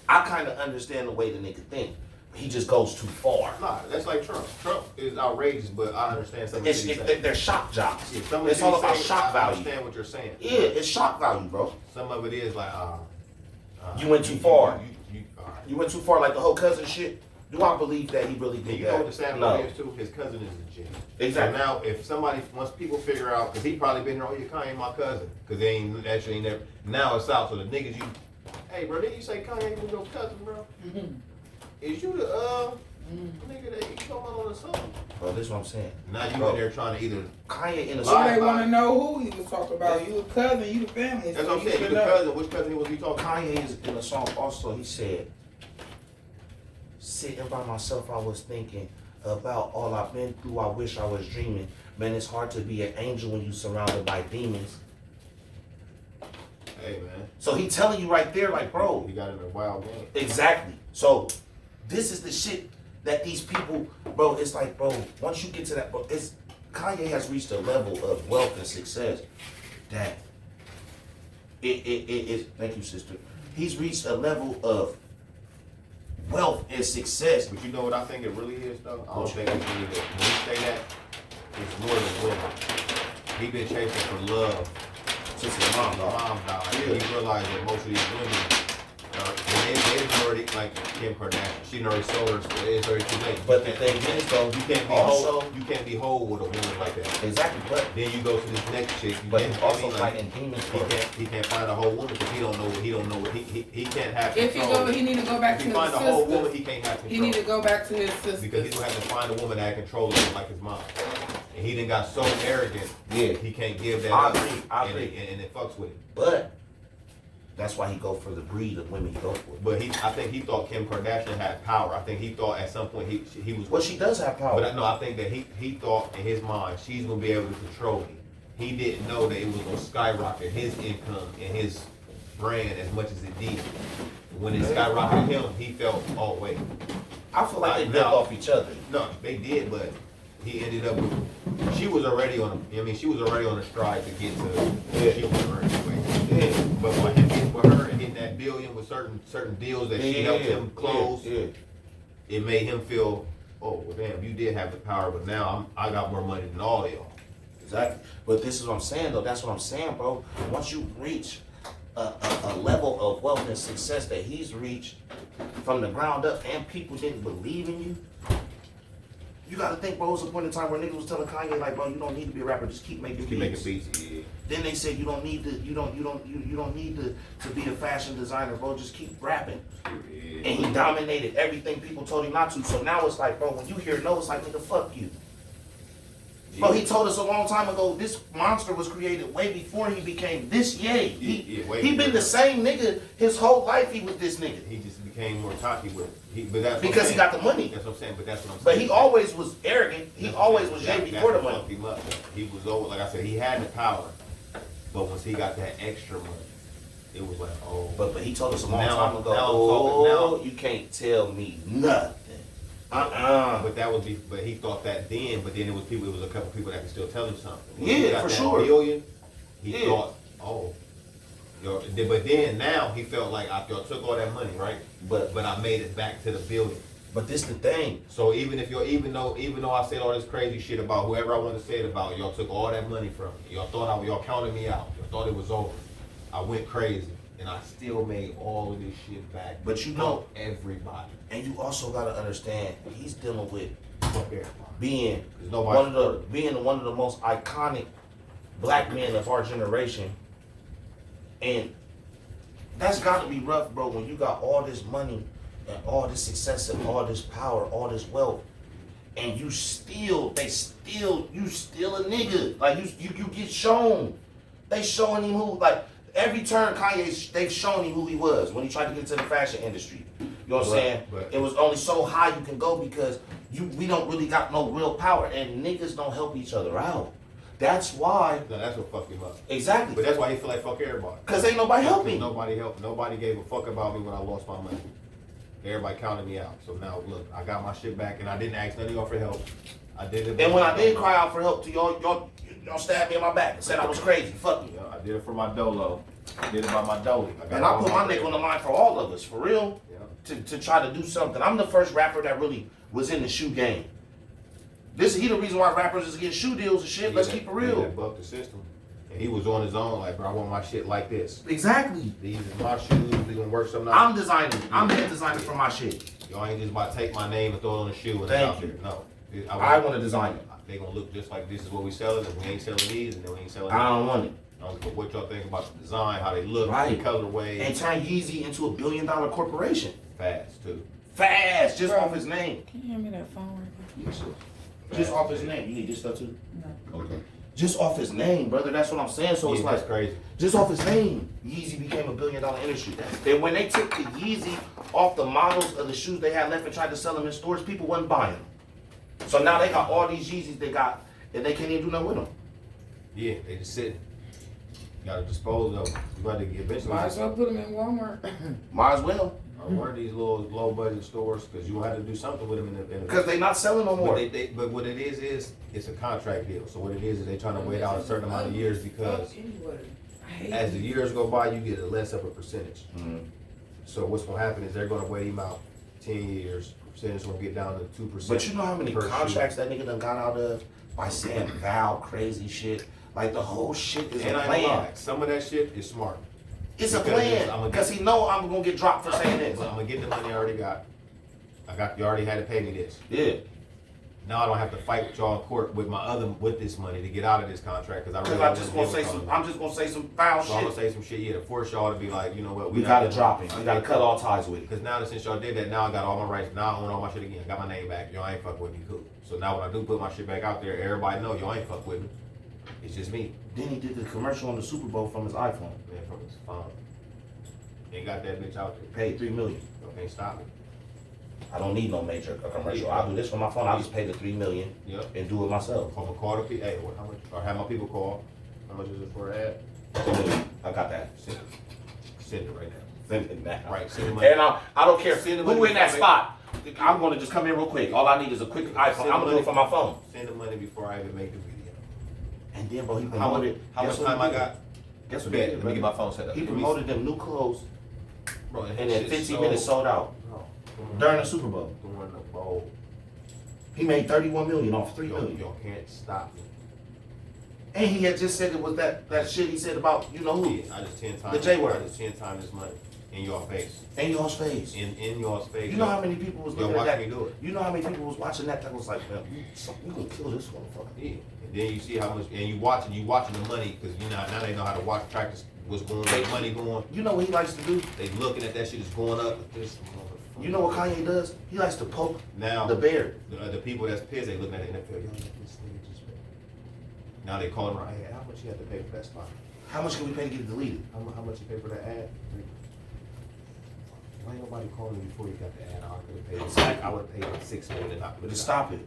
S1: I kind of understand the way the nigga think. He just goes too far.
S2: nah, that's like Trump. Trump is outrageous, but I understand some of the things he's saying.
S1: They're shock jocks.
S2: Yeah, some of
S1: It's
S2: the
S1: all
S2: things
S1: about
S2: he's
S1: shock
S2: saying, I
S1: value.
S2: understand what you're saying.
S1: Yeah, it's shock value, bro.
S2: Some of it is like,
S1: You went too far.
S2: All right.
S1: You went too far, like the whole cousin shit. Do I believe that he really
S2: And
S1: did
S2: you
S1: that?
S2: know what the sad
S1: No.
S2: part is too? His cousin is legit.
S1: Exactly.
S2: So now, if somebody, once people figure out, because he probably been here, oh, yeah, Kanye my cousin, because they ain't actually never. Now it's out, so the niggas hey, bro, didn't you say Kanye was your cousin, bro? Is you the nigga that you talking about on the song?
S1: Bro, this is what I'm saying.
S2: Now you
S1: Bro,
S2: in there trying to either.
S1: Kanye in the
S3: So
S1: song.
S3: they want to know who he was talking about. You a cousin, you the family.
S2: That's
S3: so
S2: what I'm
S3: you
S2: saying. You
S3: should
S2: the
S3: know.
S2: cousin. Which cousin was he talking?
S1: Kanye is in the song also. He said, "Sitting by myself, I was thinking about all I've been through. I wish I was dreaming. Man, it's hard to be an angel when you surrounded by demons."
S2: Hey man,
S1: So he telling you right there, like, bro,
S2: he got in a wild game.
S1: exactly. So this is the shit that these people, bro. It's like, bro, once you get to that, bro, Kanye has reached a level of wealth and success that it. Thank you, sister. He's reached a level of wealth and success.
S2: But you know what I think it really is though? I don't think it's really that. When he say that, it's more than women. He been chasing for love.
S1: Since his mom died.
S2: Mom died.
S1: Yeah.
S2: He realized that most of these women, they've already, like Kim Kardashian, she done already sold her, it's already too late.
S1: But the thing is, though,
S2: you can't be
S1: also
S2: whole. You can't be whole with a woman like that.
S1: exactly. But
S2: Then you go to this next chick. You
S1: but
S2: can't-
S1: he's also
S2: I mean,
S1: fighting demons for it.
S2: He can't find a whole woman because he don't know what he can't have
S3: If he
S2: control.
S3: go, he need to go back
S2: If
S3: to
S2: he
S3: his
S2: find a whole woman,
S3: sisters.
S2: he can't have control.
S3: He need to go back to his sisters.
S2: Because he's gonna have to find a woman that can control him like his mom. And he done got so arrogant,
S1: Yeah.
S2: he can't give that
S1: I
S2: up.
S1: agree, I
S2: and
S1: agree.
S2: and it fucks with him.
S1: But That's why he go for the breed of women he go for.
S2: But I think he thought Kim Kardashian had power. I think he thought at some point he was.
S1: Well, she does have power.
S2: But I think that he thought in his mind she's gonna be able to control him. He didn't know that it was gonna skyrocket his income and his brand as much as it did. When it skyrocketed him, he felt, oh wait.
S1: I feel like they built off each other.
S2: No, they did, but he ended up with. She was already on. She was already on a stride to get to. Yeah. She was already anyway. Yeah. But by him getting with her and getting that billion with certain deals that she helped him close, it made him feel, oh well, damn, you did have the power, but now I got more money than all of y'all.
S1: Exactly. But this is what I'm saying, though. That's what I'm saying, bro. Once you reach a level of wealth and success that he's reached from the ground up, and people didn't believe in you. You gotta think, bro, it was a point in time where niggas was telling Kanye, like, bro, you don't need to be a rapper, just keep making beats.
S2: Yeah.
S1: Then they said you don't need to be a fashion designer, bro, just keep rapping. Yeah. And he dominated everything people told him not to. So now it's like, bro, when you hear no, it's like, nigga, fuck you. Yeah. Bro, he told us a long time ago this monster was created way before he became this yay. He been the same nigga his whole life. He was this nigga.
S2: He just became more cocky with it.
S1: Because he got the money.
S2: That's what I'm saying. But that's what I'm saying.
S1: But he always was arrogant. He always was Jay before the money.
S2: He was over. Like I said, he had the power. But once he got that extra money, it was like, oh.
S1: But he told us a long time ago. You can't tell me nothing.
S2: But but he thought that then. But then it was a couple people that could still tell him something. When he got
S1: for
S2: that
S1: sure.
S2: Billion, he thought, oh. But then now he felt like y'all took all that money, right? But I made it back to the billion.
S1: But this the thing.
S2: So even though I said all this crazy shit about whoever I want to say it about, y'all took all that money from me. Y'all thought y'all counted me out. Y'all thought it was over. I went crazy, and I still made all of this shit back.
S1: But you know
S2: everybody.
S1: And you also gotta understand he's dealing with
S2: being
S1: one of the most iconic black men of our generation. And that's gotta be rough, bro, when you got all this money and all this success and all this power, all this wealth, and you still a nigga. Like you get shown. They showing him who, like every turn they've shown him who he was when he tried to get to the fashion industry. You know what I'm saying? It was only so high you can go because we don't really got no real power, and niggas don't help each other out. That's why.
S2: No, that's what fucked him up.
S1: Exactly.
S2: But that's why he feel like fuck everybody.
S1: Cause ain't nobody help me.
S2: Nobody helped. Nobody gave a fuck about me when I lost my money. Everybody counted me out. So now look, I got my shit back, and I didn't ask none of y'all for help. I did it.
S1: And when I did cry out for help to y'all stabbed me in my back and said I was crazy. Fuck you.
S2: I did it for my dolo. I did it by my dolly.
S1: And I put my neck on the line for all of us, for real. Yeah. To try to do something. I'm the first rapper that really was in the shoe game. He the reason why rappers is getting shoe deals and shit. Let's keep it real.
S2: That bucked the system. And he was on his own, like, bro, I want my shit like this.
S1: Exactly.
S2: These are my shoes. We gonna work something out.
S1: I'm designing. I'm the designer for my shit.
S2: Y'all ain't just about to take my name and throw it on the shoe and
S1: Thank
S2: out
S1: you.
S2: there. No.
S1: I want to design it.
S2: They gonna look just like this is what we selling, and we ain't selling these, and then we ain't selling
S1: I don't want it.
S2: I don't care what y'all think about the design, how they look,
S1: right.
S2: the colorway.
S1: And turn Yeezy into $1 billion corporation.
S2: Fast, too.
S1: Fast, just off his name.
S4: Can you hand me that phone right
S1: now? Yes, just off his name. You need this stuff too?
S4: No.
S1: Okay. Just off his name, brother. That's what I'm saying. So it's like
S2: that's crazy.
S1: Just off his name, Yeezy became $1 billion industry. And when they took the Yeezy off the models of the shoes they had left and tried to sell them in stores, people wasn't buying them. So now they got all these Yeezys they got, and they can't even do nothing with them.
S2: Yeah, they just sitting. You gotta dispose of them. You got to get eventually.
S4: Might as well put them in Walmart.
S1: Might as well.
S2: Or one of these little low budget stores, because you have to do something with them in the.
S1: Because they not selling no more.
S2: But what it is it's a contract deal. So what it is they trying to wait out a certain amount of years because as the years go by, you get a less of a percentage.
S1: Mm-hmm.
S2: So what's gonna happen is they're gonna wait him out 10 years. Percentage gonna get down to 2%.
S1: But you know how many contracts that nigga done got out of by saying Val crazy shit? Like the whole shit is a plan.
S2: Some of that shit is smart.
S1: It's a plan because he know I'm gonna get dropped for saying this.
S2: I'm gonna get the money I already got. You already had to pay me this.
S1: Yeah.
S2: Now I don't have to fight with y'all in court with this money to get out of this contract because
S1: I'm just gonna say some foul shit.
S2: So I'm gonna say some shit, to force y'all to be like, you know what,
S1: we gotta drop it. We gotta cut all ties with it.
S2: Because now that since y'all did that, now I got all my rights. Now I own all my shit again. I got my name back. Y'all ain't fuck with me, cool. So now when I do put my shit back out there, everybody know y'all ain't fuck with me. It's just me.
S1: Then he did the commercial on the Super Bowl from his iPhone.
S2: Man, from his phone. They got that bitch out there.
S1: Paid $3 million.
S2: You can't stop it.
S1: I don't need no major commercial. I'll do this from my phone. I'll just pay the $3 million and do it myself.
S2: From a call to people, hey, how much? Or have my people call. How much is it for an ad?
S1: $2 million. I got that.
S2: Send it right now.
S1: Send it now.
S2: Right, send the money.
S1: And I don't care
S2: Send the
S1: who
S2: money
S1: in that
S2: before
S1: spot. I'm going to just come in real quick. All I need is a quick iPhone. I'm going to do it from my phone.
S2: Send the money before I even make the video.
S1: And then, bro, he
S2: How
S1: promoted.
S2: much time I got?
S1: Guess what?
S2: Let me get my phone set up.
S1: He promoted them new clothes,
S2: Bro,
S1: and in 15 minutes sold out during the Super Bowl.
S2: During the bowl.
S1: He made $31 million off $3 million.
S2: Y'all can't stop me.
S1: And he had just said it was that shit he said about you know who.
S2: Yeah, I just 10 times.
S1: The J word.
S2: I just 10 times this money in your face.
S1: In y'all's face.
S2: In your face.
S1: You know how many people was looking at
S2: watching
S1: that?
S2: me do it.
S1: You know how many people was watching that was like, man, you gonna kill this motherfucker.
S2: Yeah. And then you see how much, and you watching the money because you know now they know how to watch practice what's going on, money going.
S1: You know what he likes to do?
S2: They looking at that shit is going up. This
S1: You know what Kanye does? He likes to poke
S2: now
S1: the bear.
S2: The people that's pissed, they looking at the NFL. Yo, let this nigga just pay. Now they calling around. Hey, how much you have to pay for that spot?
S1: How much can we pay to get it deleted?
S2: How much you pay for that ad? Why ain't nobody calling me before you got the ad? I could have paid.
S1: Exactly.
S2: I would have paid like $6 million and I could
S1: Just stop it.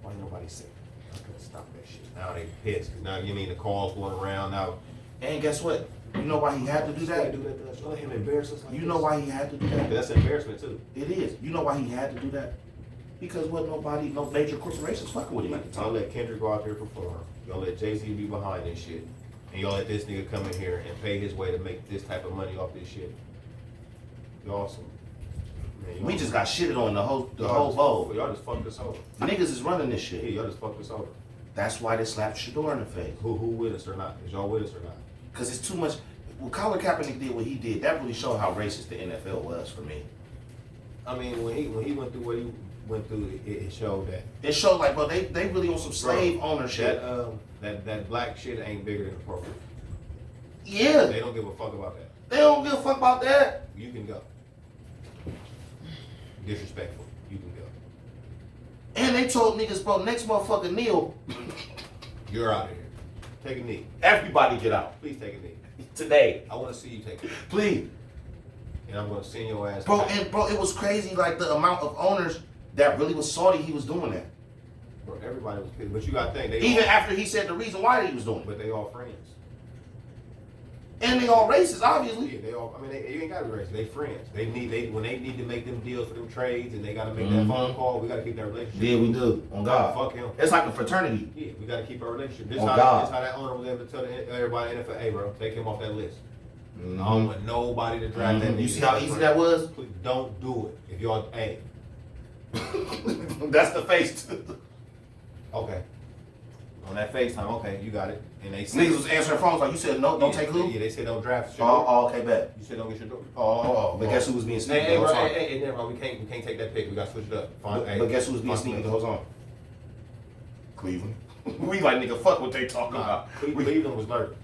S2: Why ain't nobody saying? I could have stopped that shit. Now they pissed because now you mean the calls going around now.
S1: And guess what? You know why he had to do that?
S2: Let him embarrass us.
S1: You know why he had to do that?
S2: That's embarrassment too.
S1: It is. You know why he had to do that? Because no major corporations fucking with him at the
S2: Y'all
S1: time.
S2: let Kendrick go out there perform. Y'all let Jay-Z be behind this shit. And y'all let this nigga come in here and pay his way to make this type of money off this shit. Y'all some. Man,
S1: We just got shitted on the whole
S2: y'all
S1: bowl.
S2: Y'all just fucked us over.
S1: Niggas is running this
S2: Yeah,
S1: shit.
S2: y'all just fucked us over.
S1: That's why they slapped Shador in the face.
S2: Who with us or not? Is y'all with us or not?
S1: Because it's too much. Well, Colin Kaepernick did what he did. That really showed how racist the NFL was for me.
S2: I mean, when he went through what he went through, it showed that.
S1: It showed like, bro, they really on some slave ownership.
S2: That black shit ain't bigger than the program.
S1: Yeah.
S2: They don't give a fuck about that.
S1: They don't give a fuck about that.
S2: You can go. Disrespectful. You can go.
S1: And they told niggas, bro, next motherfucker kneel.
S2: You're out of here. Take a knee.
S1: Everybody get out.
S2: Please take a knee.
S1: Today.
S2: I want to see you take a knee.
S1: Please.
S2: And I'm going to send your ass
S1: Bro,
S2: back.
S1: and bro, it was crazy, like the amount of owners that really was salty he was doing that.
S2: Bro, everybody was pissed. But you got to think.
S1: Even after he said the reason why he was doing it.
S2: But they all friends.
S1: And they all racist, obviously.
S2: Yeah, they all. I mean, you ain't got to be racist. They friends. When they need to make them deals for them trades, and they got to make that phone call. We got to keep that relationship.
S1: Yeah, we do. On God.
S2: Fuck him.
S1: It's like a fraternity.
S2: Yeah, we got to keep our relationship. This
S1: On
S2: how
S1: God.
S2: this how that owner was able to tell everybody in the NFL, hey, bro, take him off that list.
S1: Mm-hmm.
S2: I don't want nobody to draft that.
S1: You see how easy that was?
S2: Please don't do it. If y'all, hey,
S1: That's the face.
S2: okay. On that FaceTime, okay, you got it. And they said,
S1: Niggas was answering phones like, you said no, don't take who?
S2: Yeah, they said don't draft shit.
S1: Oh, okay, bet.
S2: You said don't get your door.
S1: But guess who was being sneaky
S2: Hey,
S1: the whole
S2: bro,
S1: time?
S2: hey, never mind. We can't take that pick. We got to switch it up. Fine,
S1: But guess who was being sneaky the whole time? Cleveland. We like, nigga, fuck what they talking about.
S2: Cleveland was lurking.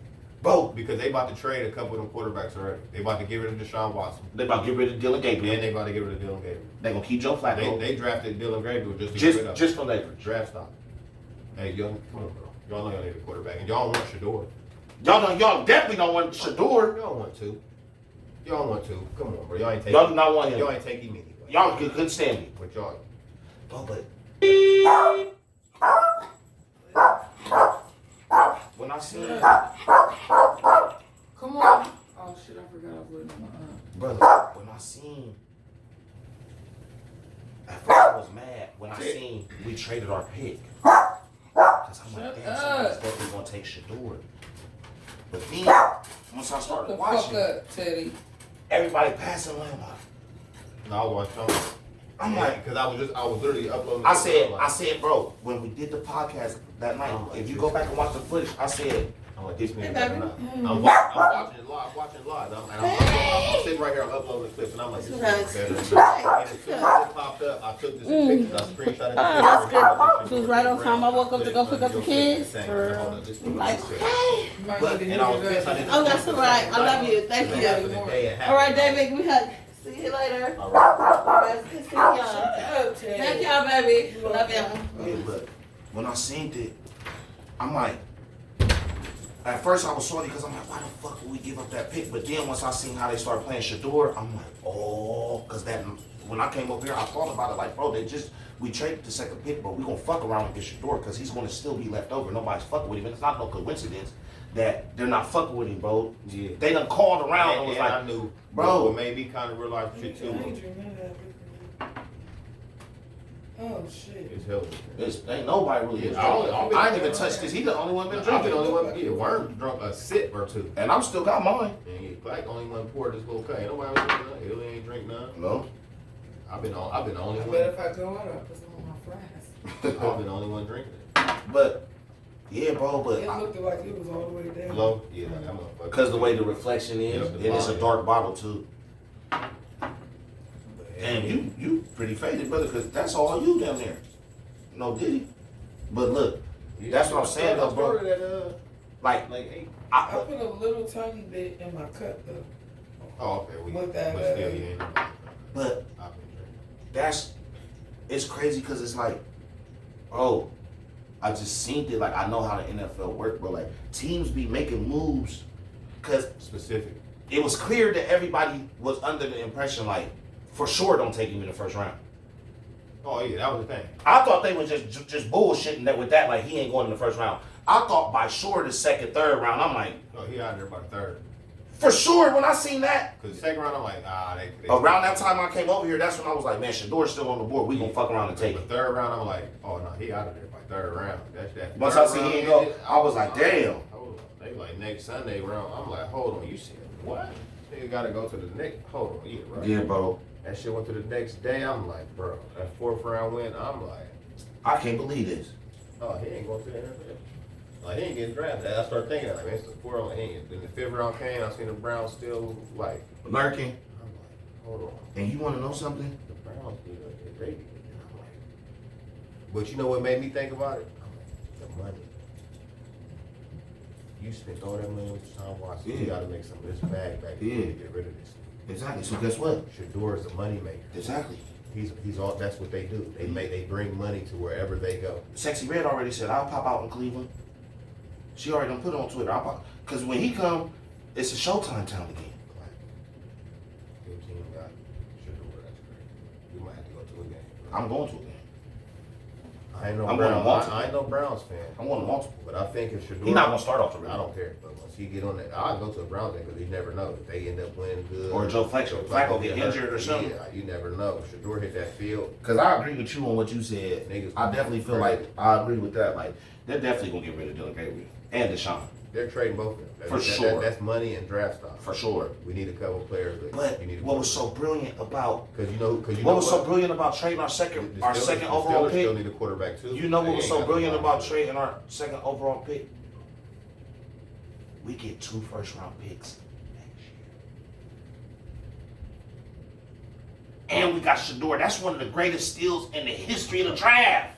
S1: Bro,
S2: Because they about to trade a couple of them quarterbacks already. They about to get rid of Deshaun Watson.
S1: they about to get rid of Dylan
S2: And
S1: Gabriel.
S2: they about to get rid of Dylan Gabriel.
S1: They gonna keep Joe Flacco.
S2: They drafted Dylan Gabriel just to get rid of
S1: just for leverage.
S2: draft stock. Hey, y'all, come on, bro. Y'all know y'all need a quarterback. And y'all want Shador.
S1: Y'all definitely don't want Shador.
S2: Y'all want to. Y'all want to. Come on, bro. Y'all ain't taking
S1: Y'all do not want him.
S2: Y'all ain't taking me anyway.
S1: Y'all couldn't stand me.
S2: But y'all.
S1: But when I seen
S4: Come on. Oh shit, I forgot I was waiting on my aunt.
S1: brother, when I seen at first I was mad when I seen we traded our pick. Cause I'm like, damn, somebody's definitely gonna take Shador. But then once I
S4: Shut
S1: started
S4: the
S1: watching,
S4: fuck up, Teddy.
S1: everybody passing line.
S2: No, I was watching.
S1: I'm like,
S2: because I was literally uploading.
S1: I said, bro, when we did the podcast that night, if you go back and watch the footage, I said,
S2: I'm like, this nigga.
S4: Hey, baby.
S2: I'm watching it live, I'm sitting right here, I'm uploading the clips, and I'm like, this is better. And as soon as it popped up, I took this picture, I screenshotted it.
S5: That's good. She was right on time. I woke up to go pick up the kids. Like, hey.
S2: And I was pissed I didn't.
S5: Oh, that's all right. I love you. Thank you. All right, David, we hug. See you later. All right, good to see y'all. Thank y'all, baby. Love y'all.
S1: yeah, but when I seen it, I'm like, at first I was salty because I'm like, why the fuck would we give up that pick? But then once I seen how they started playing Shador, I'm like, oh, because that when I came up here, I thought about it like, bro, we traded the second pick, but we gonna fuck around and get Shador because he's gonna still be left over. Nobody's fucking with him. And it's not no coincidence that they're not fucking with him, bro.
S2: Yeah.
S1: They done called around and was like,
S2: I knew,
S1: bro.
S2: what made me kind of realize shit too.
S3: Oh shit.
S2: It's hell.
S1: Ain't nobody really.
S2: Yeah,
S1: I ain't even touched this. He the only one been
S2: I've
S1: drinking.
S2: been the only one. Yeah, Worm drunk a sip or two.
S1: And I'm still got mine.
S2: And yeah, Clack only one poured this little cut. Ain't nobody else drink none. Illy ain't drink none.
S1: No.
S2: I've been the only
S3: I
S2: one.
S3: bet if I go out, I'll put some on my fries.
S2: I've been the only one drinking it.
S1: But yeah, bro. But
S3: It looked like it was all the way down.
S2: Low? Yeah, that motherfucker.
S1: because the way the reflection is,
S2: Yeah,
S1: and
S2: the
S1: it's a
S2: volume.
S1: dark bottle too.
S2: But,
S1: And you pretty faded, brother, because that's all you down there. No Diddy. But look,
S2: yeah,
S1: that's what I'm saying, though, bro.
S2: That,
S1: like
S2: like 8.
S3: I put a little tiny bit in my cup though.
S2: Oh, okay.
S3: With that,
S2: but still, you ain't.
S1: but
S2: I've been drinking.
S1: it's crazy because it's like, oh, I just seen it. Like I know how the NFL work, bro. Like teams be making moves because
S2: Specific.
S1: it was clear that everybody was under the impression like, for sure, don't take him in the first round.
S2: Oh yeah, that was the thing.
S1: I thought they were just bullshitting that with that, like he ain't going in the first round. I thought by sure the second, third round, I'm like,
S2: Oh, he out there by the third.
S1: for sure when I seen that.
S2: Cause the second round, I'm like, they
S1: Around that time I came over here, that's when I was like, man, Shador's still on the board. We gonna fuck around and take
S2: The
S1: it.
S2: third round, I'm like, oh no, he out of there by third round. That's that.
S1: Once
S2: third
S1: I see
S2: round
S1: he ain't go,
S2: ended,
S1: I was like, damn.
S2: Hold on. They like next Sunday round. I'm like, hold on, you said what? Nigga gotta go to the next. Hold on, yeah, right.
S1: Yeah, bro.
S2: That shit went to the next day. I'm like, bro, that fourth round win. I'm like,
S1: I can't believe this.
S2: oh, he ain't going to the NFL. Like, he ain't getting drafted. I started thinking, like, man, it's the fourth round. He ain't. Then the fifth round came. I seen the Browns still, like,
S1: Lurking.
S2: I'm like, hold on.
S1: And you wanna know something?
S2: The Browns did it. They did it. And I'm like, but you know what made me think about it? I'm like, the money. You spent all that money with Sean Watson. You
S1: Yeah.
S2: got to make some of this bag back
S1: Yeah.
S2: to get rid of this.
S1: Exactly. So guess what?
S2: Shador is the money maker.
S1: Exactly.
S2: He's all. That's what they do. They bring money to wherever they go.
S1: Sexy Red already said I'll pop out in Cleveland. She already done put it on Twitter. I'll pop. Cause when he come, it's a Showtime town again.
S2: Your team got Shador. That's great. We might have to go to a game.
S1: I'm going to a game.
S2: I ain't no
S1: I'm going to
S2: Browns.
S1: multiple.
S2: I ain't no Browns fan.
S1: I'm going to multiple.
S2: But I think if Shador,
S1: He's not gonna start off the
S2: I
S1: round.
S2: don't care. But once he get on that, I'll go to a Browns game because you never know if they end up winning good.
S1: Or Joe Flacco get
S2: hurt.
S1: injured or something.
S2: Yeah, you never know. Shador hit that field.
S1: Cause I agree with you on what you said.
S2: Niggas
S1: I definitely feel like I agree with that. Like they're definitely gonna get rid of Dylan Gabriel and Deshaun
S2: They're trading both of them.
S1: For sure.
S2: That's money and draft stock.
S1: for sure.
S2: We need a couple players.
S1: But
S2: you need
S1: what was so brilliant about
S2: Because you know
S1: what was so brilliant about trading our second overall
S2: Steelers still
S1: pick?
S2: need a quarterback too.
S1: You know
S2: They
S1: what was
S2: ain't
S1: so
S2: got
S1: brilliant
S2: nobody.
S1: about trading our second overall pick? We get 2 first-round picks next year. And we got Shador. That's one of the greatest steals in the history of the draft.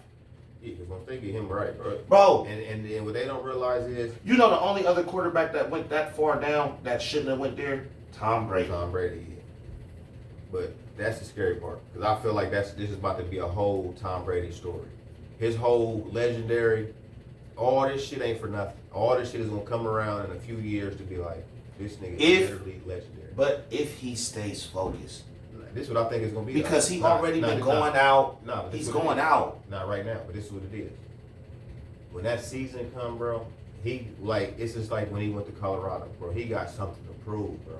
S2: Yeah, because once they get him right, bro.
S1: Bro,
S2: And what they don't realize is
S1: you know the only other quarterback that went that far down that shouldn't have went there? Tom Brady.
S2: Tom Brady. Yeah. But that's the scary part because I feel like this is about to be a whole Tom Brady story. His whole legendary, all this shit ain't for nothing. All this shit is gonna come around in a few years to be like, this nigga is literally legendary.
S1: But if he stays focused.
S2: This is what I think it's gonna be.
S1: Because
S2: like.
S1: he already been going out.
S2: Nah, but this
S1: He's
S2: is what
S1: going
S2: it is.
S1: out.
S2: Not right now, but this is what it is. When that season come, bro, it's just like when he went to Colorado, bro. He got something to prove, bro.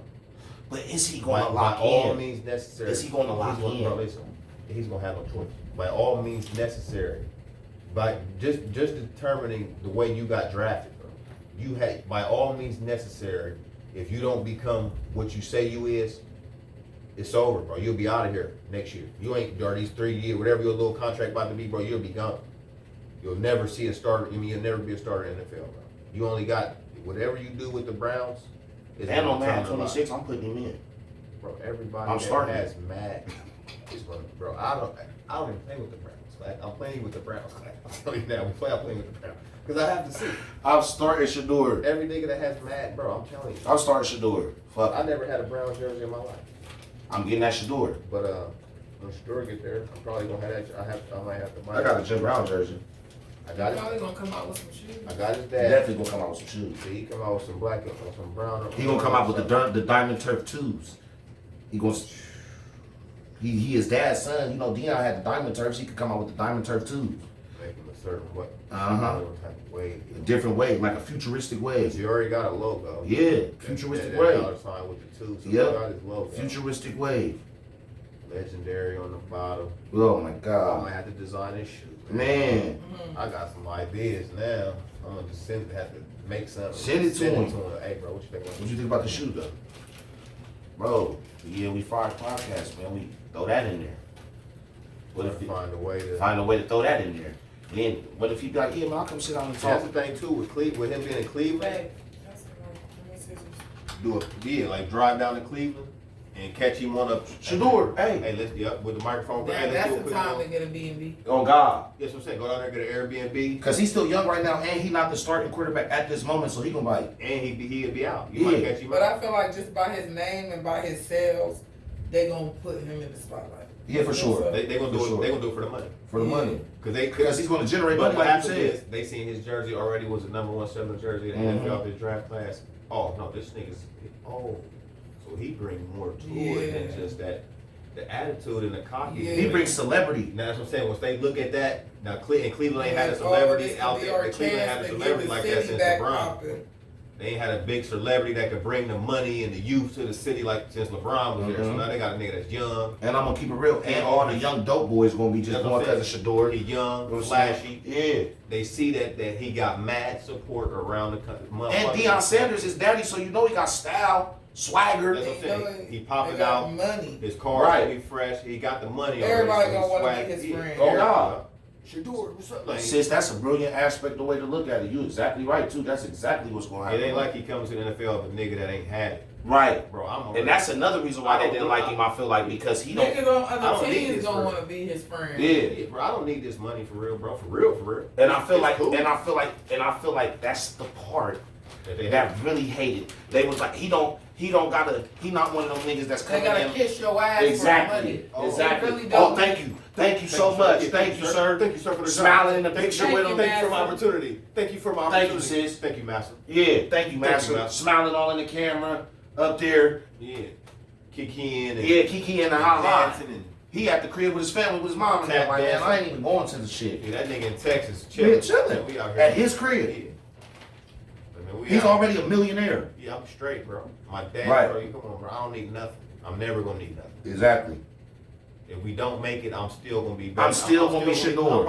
S1: But is he going to
S2: By
S1: lock
S2: all
S1: in?
S2: means necessary.
S1: Is he gonna lock in?
S2: Bro, listen, he's gonna have no choice. By all means necessary. By just determining the way you got drafted, bro. You had by all means necessary. If you don't become what you say you is, it's over, bro. You'll be out of here next year. You ain't, or these 3 years, whatever your little contract about to be, bro, you'll be gone. You'll never see a starter. You'll never be a starter in the NFL, bro. You only got, whatever you do with the Browns.
S1: And on Madden 26, I'm putting him in.
S2: Bro, everybody
S1: I'm
S2: that
S1: starting.
S2: has Matt is running. Bro, I don't even play with the Browns. Like, I'm playing with the Browns. I'm telling you now, I'm playing with the Browns. Because I have to see.
S1: I'm starting Shador.
S2: Every nigga that has Matt, bro, I'm telling you.
S1: I'm starting Shador. Fuck.
S2: I never had a Browns jersey in my life.
S1: I'm getting that Shador.
S2: But when Shador get there, I'm probably gonna have that. I might have to buy.
S1: I got a Jim Brown jersey.
S2: I got
S4: He's
S2: it.
S4: probably gonna come out with some shoes.
S2: I got his
S1: He
S2: dad.
S1: definitely gonna come out with some shoes.
S2: See, he come out with some black and some brown.
S1: He gonna come out with the Diamond Turf 2s. He gonna. He his dad's son. You know, Dion had the Diamond Turfs. He could come out with the Diamond Turf 2s.
S2: Make him a certain way.
S1: Uh-huh.
S2: Type of wave.
S1: A different wave, like a futuristic wave.
S2: You already got a logo.
S1: Yeah, futuristic
S2: that
S1: wave.
S2: dollar sign with the two. So
S1: Yep.
S2: he got his logo.
S1: Futuristic wave.
S2: Legendary on the bottom.
S1: Oh my
S2: I'm
S1: God.
S2: gonna have to design his shoes.
S1: Man.
S2: I got some ideas now. I'm gonna just have to make something.
S1: Send it to him.
S2: Hey, bro, what you think?
S1: What you think about the shoe though? Bro, yeah, we fired podcast, man. We throw that in there. What if you
S2: Find a way to.
S1: find a way to throw that in there? Then what if he be like, yeah, man, I'll come sit down and
S2: That's
S1: talk.
S2: the thing too with with him being in Cleveland.
S4: Babe, that's a scissors.
S2: Do like drive down to Cleveland and catch him on a
S1: Shador, hey.
S2: Hey, let's with the microphone. Hey, let's
S4: That's
S2: do a
S4: the
S2: quick
S4: time
S2: one.
S4: to get a B&B.
S1: Oh God.
S2: Yes, I'm saying go down there get an Airbnb
S1: Cause he's still young right now and he not the starting quarterback at this moment, so he gonna be like,
S2: and he'll be out. You might
S1: Yeah.
S2: catch him.
S4: But
S2: out.
S4: I feel like just by his name and by his sales, they gonna put him in the spotlight.
S1: yeah, for sure.
S2: They gonna do
S1: For
S2: it.
S1: sure.
S2: They gonna do it for the money
S1: For the money.
S2: because
S1: He's gonna generate
S2: But
S1: money
S2: what
S1: like you
S2: happened is
S1: said.
S2: they seen his jersey already was the number one selling jersey in the
S1: Mhm.
S2: NFL this draft class. Oh no, this nigga's so he bring more to it than
S4: Yeah.
S2: just that the attitude and the cocky.
S4: Yeah.
S1: He brings celebrity.
S2: Now that's what I'm saying. Once they look at that, now Cleveland ain't had a
S4: Yeah,
S2: celebrity
S4: this could
S2: out
S4: be
S2: there.
S4: our
S2: Cleveland
S4: chance
S2: had a
S4: to
S2: celebrity
S4: get
S2: like
S4: the
S2: that
S4: city
S2: since
S4: back
S2: LeBron.
S4: popping.
S2: They ain't had a big celebrity that could bring the money and the youth to the city like since LeBron was there. So
S1: Mhm.
S2: now they got a nigga that's young,
S1: And I'm gonna keep it real. And all the young dope boys gonna be just
S2: That's
S1: going
S2: what I'm
S1: because of Shador.
S2: he young,
S1: You know what I'm saying?
S2: flashy.
S1: Yeah.
S2: They see that he got mad support around the country.
S1: And Deion Sanders is daddy, so you know he got style, swagger.
S2: That's what I'm
S4: They
S2: saying.
S4: know
S2: He
S4: they
S2: popping
S4: got
S2: out.
S4: money.
S2: His cars
S1: Right.
S2: gonna be fresh. He got the money.
S4: Everybody
S2: already,
S4: gonna
S2: so
S4: wanna
S2: swag-
S4: be his
S2: yeah.
S4: friend.
S1: Oh, God.
S2: Shador, what's up? Like,
S1: Sis, that's a brilliant aspect, the way to look at it. You exactly right too. That's exactly what's gonna
S2: it
S1: happen.
S2: ain't like he comes to the NFL with a nigga that ain't had it.
S1: Right.
S2: Bro, I'm already,
S1: And that's another reason why they didn't like him, I feel like, because he don't.
S4: Niggas on
S2: I
S4: other
S2: don't need
S4: teams
S2: this
S4: gonna
S2: for-
S4: want to be his friend.
S1: Yeah.
S2: Yeah, bro, I don't need this money for real, bro. For real.
S1: And I feel
S2: It's
S1: like
S2: cool.
S1: and I feel like that's the part
S2: That they
S1: that really hated. They was like, he not one of them niggas that's
S4: They
S1: coming
S4: gotta
S1: in.
S4: kiss your ass
S1: Exactly.
S4: for money.
S1: Exactly.
S4: They really
S1: Oh,
S4: don't.
S1: thank you. Thank you so much. Thank you, sir.
S2: Thank you, sir, for the
S1: Smiling in the
S2: job.
S1: picture
S4: Thank
S1: with
S4: you,
S1: him.
S2: Thank you for my
S4: Master.
S2: opportunity. Thank you for my
S1: Thank you,
S2: opportunity.
S1: sis.
S2: Thank you, master.
S1: Yeah, thank you,
S2: Thank you,
S1: Master.
S2: Master.
S1: Smiling all in the camera up there.
S2: Yeah. Kiki in and
S1: Yeah, Kiki and the ha-ha.
S2: dancing and
S1: He at the crib with his family, with his mom and that. Like, man, I ain't even going to the shit.
S2: yeah, that nigga in Texas
S1: Yeah,
S2: chilling.
S1: chilling.
S2: We out here.
S1: At his crib.
S2: Yeah. I mean, we
S1: He's
S2: out-
S1: already a millionaire.
S2: Yeah, I'm straight, bro. My dad,
S1: Right.
S2: bro, come on, bro. I don't need nothing. I'm never gonna need nothing.
S1: Exactly.
S2: If we don't make it, I'm still gonna be.
S1: I'm still gonna be
S2: gonna
S1: Shador.